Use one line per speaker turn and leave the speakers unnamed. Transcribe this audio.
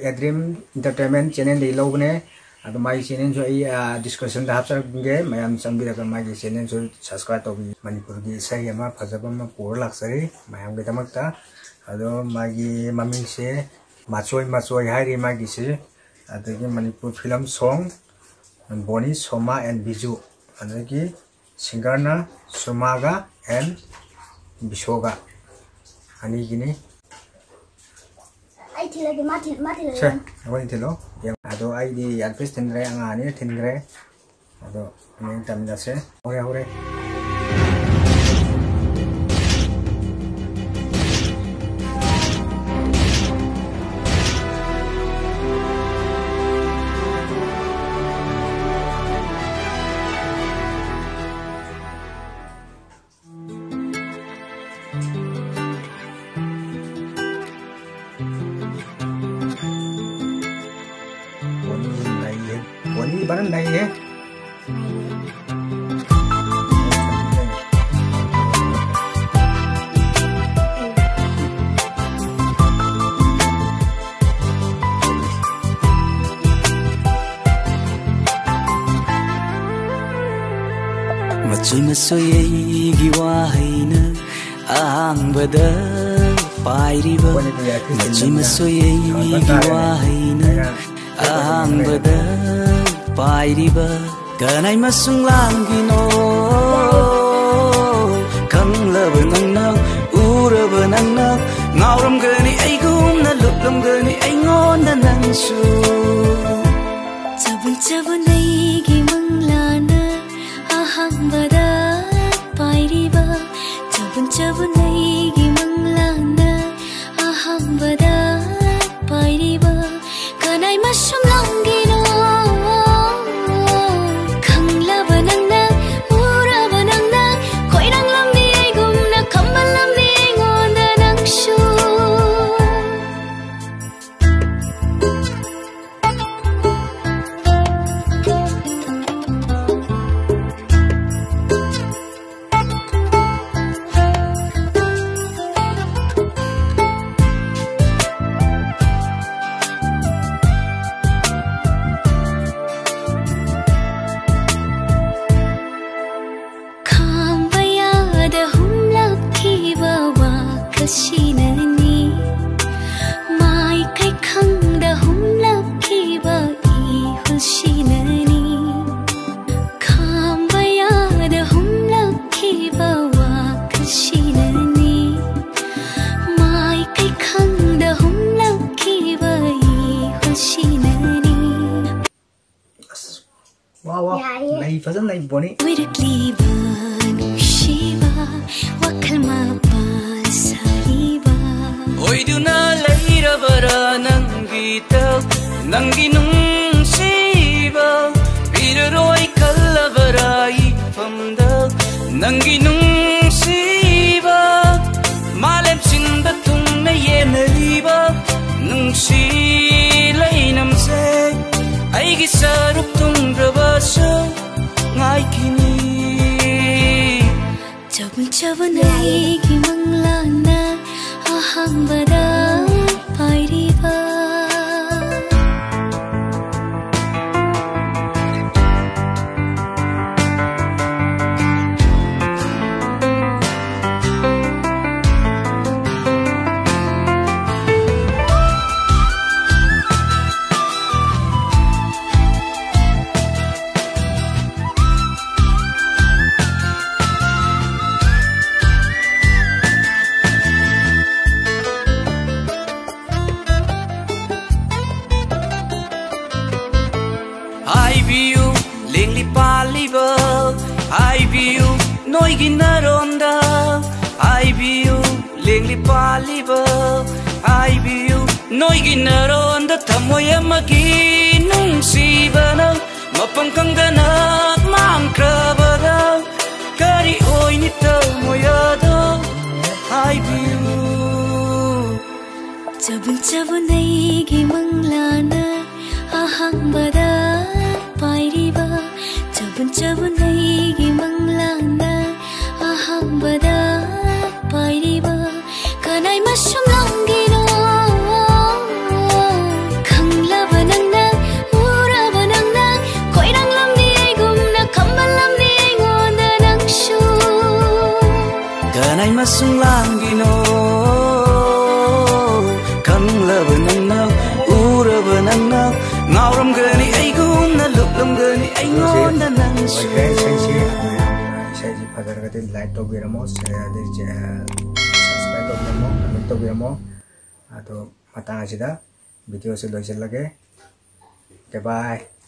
Adream Entertainment channel di lo ne adu mai channel jo discussion da hapsar ge mayam sambi da mai channel jo subscribe to bi Manipur gi sai ama phajaba ma pur laksari mayam ge tamakta adu magi maming se machoi hairi magi se adu gi Manipur film song Boni Soma and Biju adu gi singer na Sumaga and Bishoga ani gini
ai thì là cái mắt thì
Sure, I to know. Yang ado ai di advis tindre ang ani tindre. Ado yang tam dase. Hore. Ini barang naik ya.
Macui masoi giwaina ahambada pairiba. Macui masoi giwaina ahambada pairiba kanai masung langino kanglaba nangna uraba nangna ngauram gani aigum na luplam gani aingonda nangsu
chabun aigi manglana ahambada pairiba chabun aigi manglana ahambada pairiba kanai masung langino
Wow, này phải rất này boni.
Oi du na leira bara nangi tau nangi nung siba viroi kalla barai famda nangi nung siba malem sinda tung na ye naliba nung si lai nam se ai gi sarup tung rabaso ngai kini
chabun ai gi manglana ahambada pairiba
I view noi ginaronda I view lengli paliba I view noi ginaronda tamoya magi nung sibana mapang kangana mangkrabada kari oi ni tamoyada I view
chabun ai gi manglana ahambada pairiba chabun ai gi manglana ahambada pairiba kanai masung langino
masung langino kanglaba nangna uraba nangna ngauram gani aigum na luklam gani aingon na nangsu
Saya pada kata like to biramo, saya ada subscribe to biramo, comment to biramo, atau matang aja dah video sudah selesai lagi. Okay, bye.